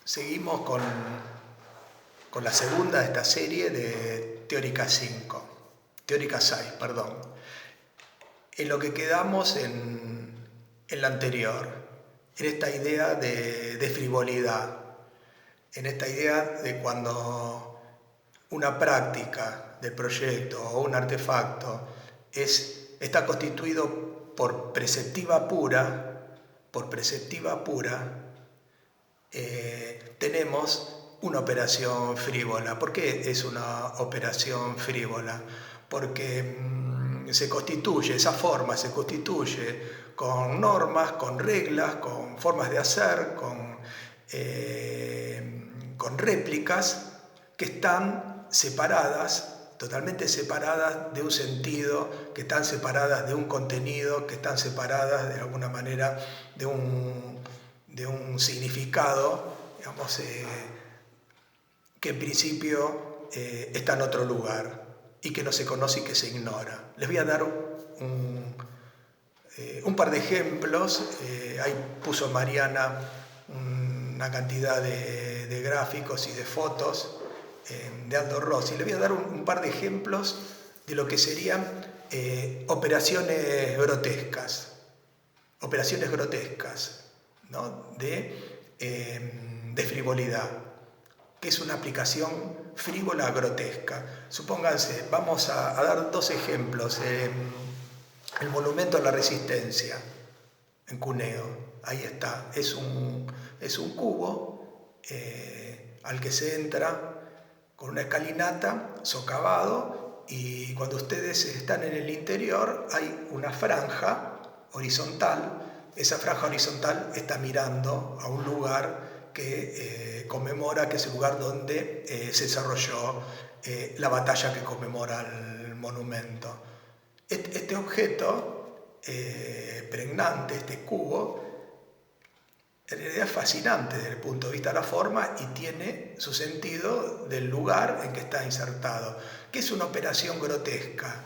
Seguimos con la segunda de esta serie de Teórica 6, perdón. En lo que quedamos en la anterior, en esta idea de frivolidad, en esta idea de cuando una práctica del proyecto o un artefacto está constituido por perceptiva pura, tenemos una operación frívola. ¿Por qué es una operación frívola? Porque esa forma se constituye con normas, con reglas, con formas de hacer, con réplicas que están separadas, totalmente separadas de un sentido, que están separadas de un contenido, que están separadas de alguna manera de un significado, digamos, que en principio está en otro lugar y que no se conoce y que se ignora. Les voy a dar un par de ejemplos. Ahí puso Mariana una cantidad de gráficos y de fotos de Aldo Rossi. Les voy a dar un par de ejemplos de lo que serían operaciones grotescas, ¿no? de frivolidad, que es una aplicación frívola grotesca. Supónganse, vamos a dar dos ejemplos. El Monumento a la Resistencia, en Cuneo, ahí está. Es un cubo al que se entra con una escalinata, socavado, y cuando ustedes están en el interior hay una franja horizontal. Esa franja horizontal está mirando a un lugar que conmemora, que es el lugar donde se desarrolló la batalla que conmemora el monumento. Este objeto pregnante, este cubo, en realidad es fascinante desde el punto de vista de la forma y tiene su sentido del lugar en que está insertado. ¿Qué es una operación grotesca?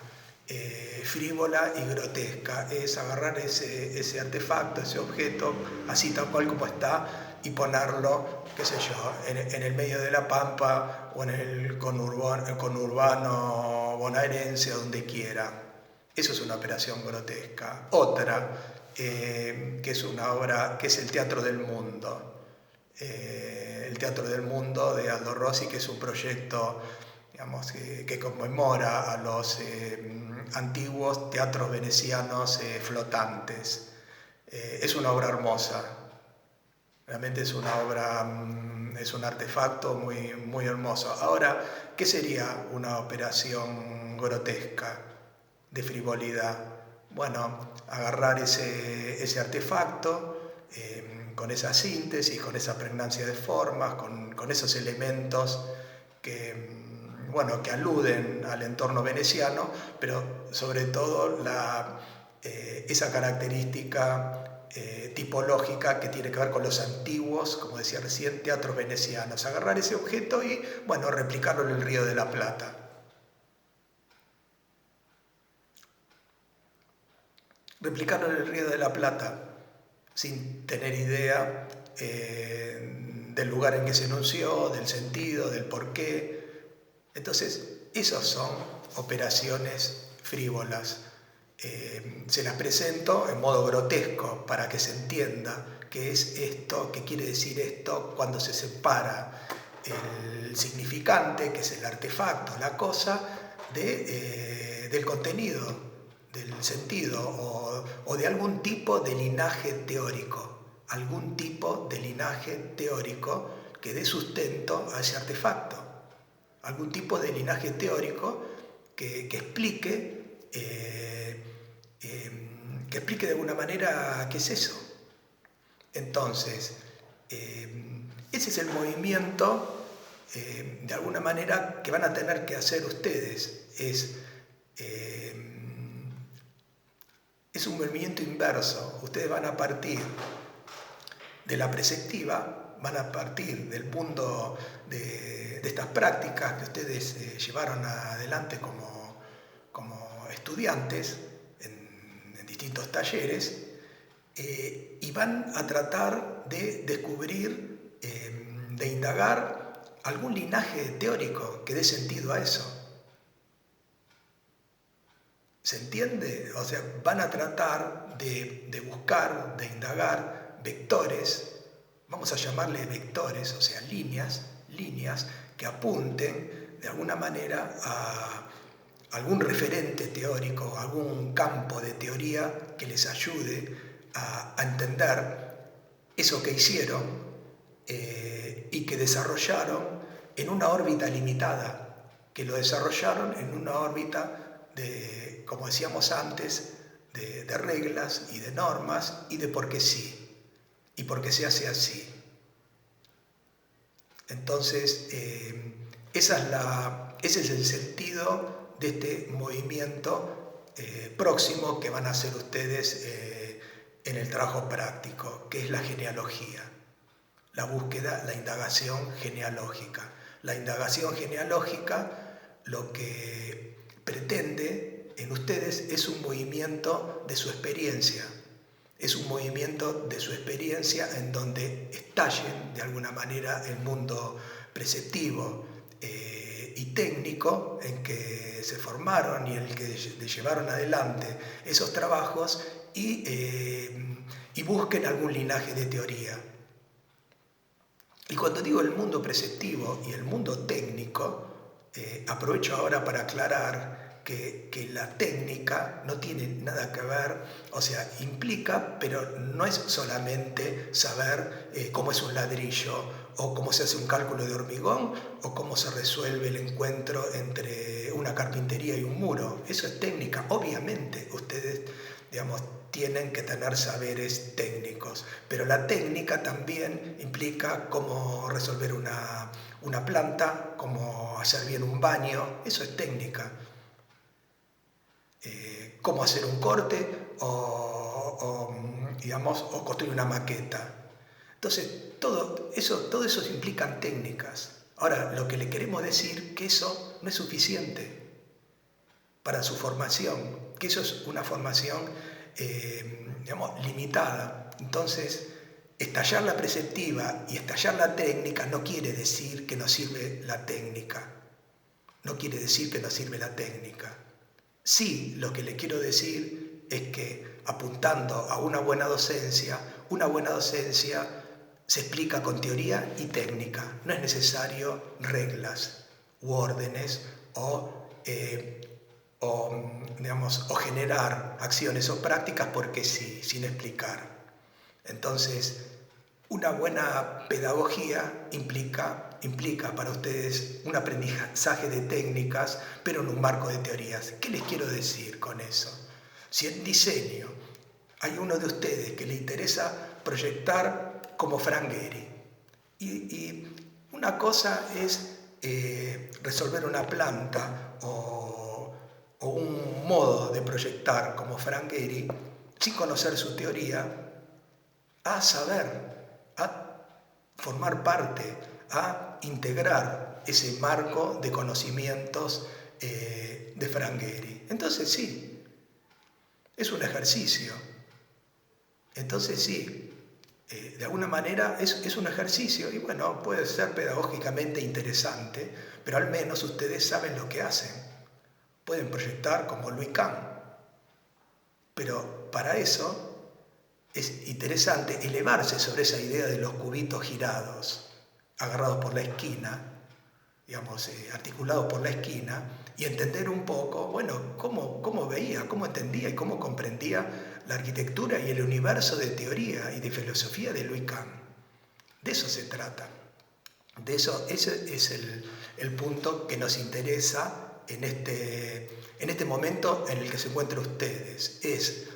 Frívola y grotesca. Es agarrar ese artefacto, ese objeto, así tal cual como está, y ponerlo, qué sé yo, en el medio de la pampa o en el conurbano bonaerense o donde quiera. Eso es una operación grotesca. Otra, que es una obra, que es el Teatro del Mundo. El Teatro del Mundo de Aldo Rossi, que es un proyecto, digamos, que conmemora a los antiguos teatros venecianos flotantes. Es una obra hermosa. Realmente es una obra, es un artefacto muy, muy hermoso. Ahora, ¿qué sería una operación grotesca de frivolidad? Bueno, agarrar ese artefacto con esa síntesis, con esa pregnancia de formas, con esos elementos que aluden al entorno veneciano, pero sobre todo esa característica tipológica que tiene que ver con los antiguos, como decía recién, teatros venecianos. Agarrar ese objeto y, replicarlo en el Río de la Plata. Replicarlo en el Río de la Plata sin tener idea del lugar en que se enunció, del sentido, del porqué. Entonces, esas son operaciones frívolas. Se las presento en modo grotesco para que se entienda qué es esto, qué quiere decir esto cuando se separa el significante, que es el artefacto, la cosa, del contenido, del sentido o de algún tipo de linaje teórico, que dé sustento a ese artefacto, algún tipo de linaje teórico que explique de alguna manera qué es eso. Entonces, ese es el movimiento, de alguna manera, que van a tener que hacer ustedes. Es un movimiento inverso. Ustedes van a partir de la preceptiva, van a partir del mundo de estas prácticas que ustedes llevaron adelante como estudiantes en distintos talleres, y van a tratar de descubrir de indagar algún linaje teórico que dé sentido a eso. ¿Se entiende? O sea, van a tratar de buscar, de indagar vectores, vamos a llamarle vectores, o sea, líneas que apunten de alguna manera a algún referente teórico, algún campo de teoría que les ayude a entender eso que hicieron y que desarrollaron en una órbita limitada, que lo desarrollaron en una órbita de, como decíamos antes, de reglas y de normas y de por qué sí, y por qué se hace así. Entonces, ese es el sentido de este movimiento próximo que van a hacer ustedes en el trabajo práctico, que es la genealogía, la búsqueda, la indagación genealógica. La indagación genealógica lo que pretende en ustedes es un movimiento de su experiencia, es un movimiento de su experiencia en donde estallen de alguna manera el mundo preceptivo y técnico en que se formaron y en el que llevaron adelante esos trabajos y busquen algún linaje de teoría. Y cuando digo el mundo preceptivo y el mundo técnico, aprovecho ahora para aclarar que la técnica no tiene nada que ver, o sea, implica, pero no es solamente saber cómo es un ladrillo, o cómo se hace un cálculo de hormigón, o cómo se resuelve el encuentro entre una carpintería y un muro. Eso es técnica. Obviamente ustedes, digamos, tienen que tener saberes técnicos, pero la técnica también implica cómo resolver una planta, cómo hacer bien un baño. Eso es técnica. Cómo hacer un corte o construir una maqueta. Entonces, todo eso implican técnicas. Ahora, lo que le queremos decir que eso no es suficiente para su formación, que eso es una formación, limitada. Entonces, estallar la preceptiva y estallar la técnica no quiere decir que no sirve la técnica. No quiere decir que no sirve la técnica. Sí, lo que le quiero decir es que apuntando a una buena docencia se explica con teoría y técnica. No es necesario reglas u órdenes o generar acciones o prácticas porque sí, sin explicar. Entonces, una buena pedagogía implica para ustedes un aprendizaje de técnicas, pero en un marco de teorías. ¿Qué les quiero decir con eso? Si en diseño hay uno de ustedes que le interesa proyectar como Frank Gehry, y una cosa es resolver una planta o un modo de proyectar como Frank Gehry, sin conocer su teoría, a saber, a formar parte, a integrar ese marco de conocimientos de Frank Gehry. Entonces sí, es un ejercicio. Entonces sí, de alguna manera es un ejercicio y bueno, puede ser pedagógicamente interesante, pero al menos ustedes saben lo que hacen. Pueden proyectar como Louis Kahn, pero para eso es interesante elevarse sobre esa idea de los cubitos girados, agarrados por la esquina, articulados por la esquina, y entender un poco, bueno, cómo veía, cómo entendía y cómo comprendía la arquitectura y el universo de teoría y de filosofía de Louis Kahn. De eso se trata. De eso, ese es el punto que nos interesa en este momento en el que se encuentran ustedes. Es,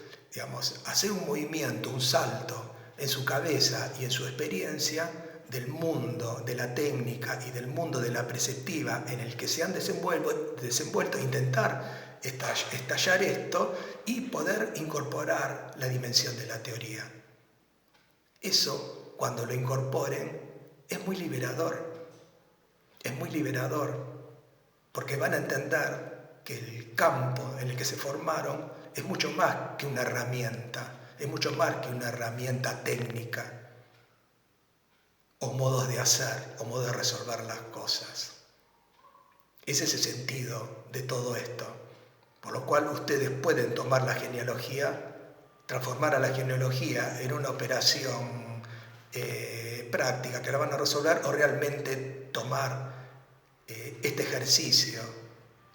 hacer un movimiento, un salto en su cabeza y en su experiencia del mundo de la técnica y del mundo de la preceptiva en el que se han desenvuelto, intentar estallar esto y poder incorporar la dimensión de la teoría. Eso, cuando lo incorporen, es muy liberador, porque van a entender que el campo en el que se formaron es mucho más que una herramienta, es mucho más que una herramienta técnica. o modos de hacer o modos de resolver las cosas. Ese es el sentido de todo esto. Por lo cual ustedes pueden tomar la genealogía, transformar a la genealogía en una operación práctica que la van a resolver, o realmente tomar este ejercicio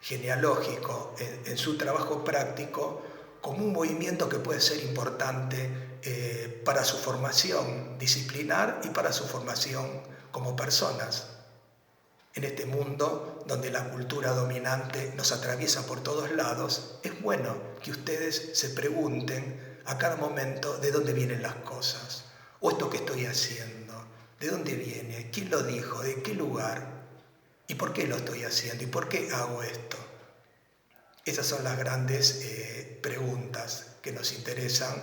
genealógico en su trabajo práctico como un movimiento que puede ser importante para su formación disciplinar y para su formación como personas. En este mundo donde la cultura dominante nos atraviesa por todos lados, es bueno que ustedes se pregunten a cada momento de dónde vienen las cosas. O esto que estoy haciendo, ¿de dónde viene? ¿Quién lo dijo? ¿De qué lugar? ¿Y por qué lo estoy haciendo? ¿Y por qué hago esto? Esas son las grandes preguntas que nos interesan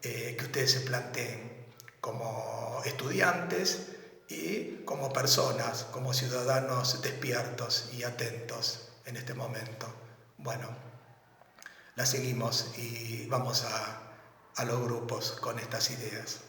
que ustedes se planteen como estudiantes y como personas, como ciudadanos despiertos y atentos en este momento. Bueno, la seguimos y vamos a los grupos con estas ideas.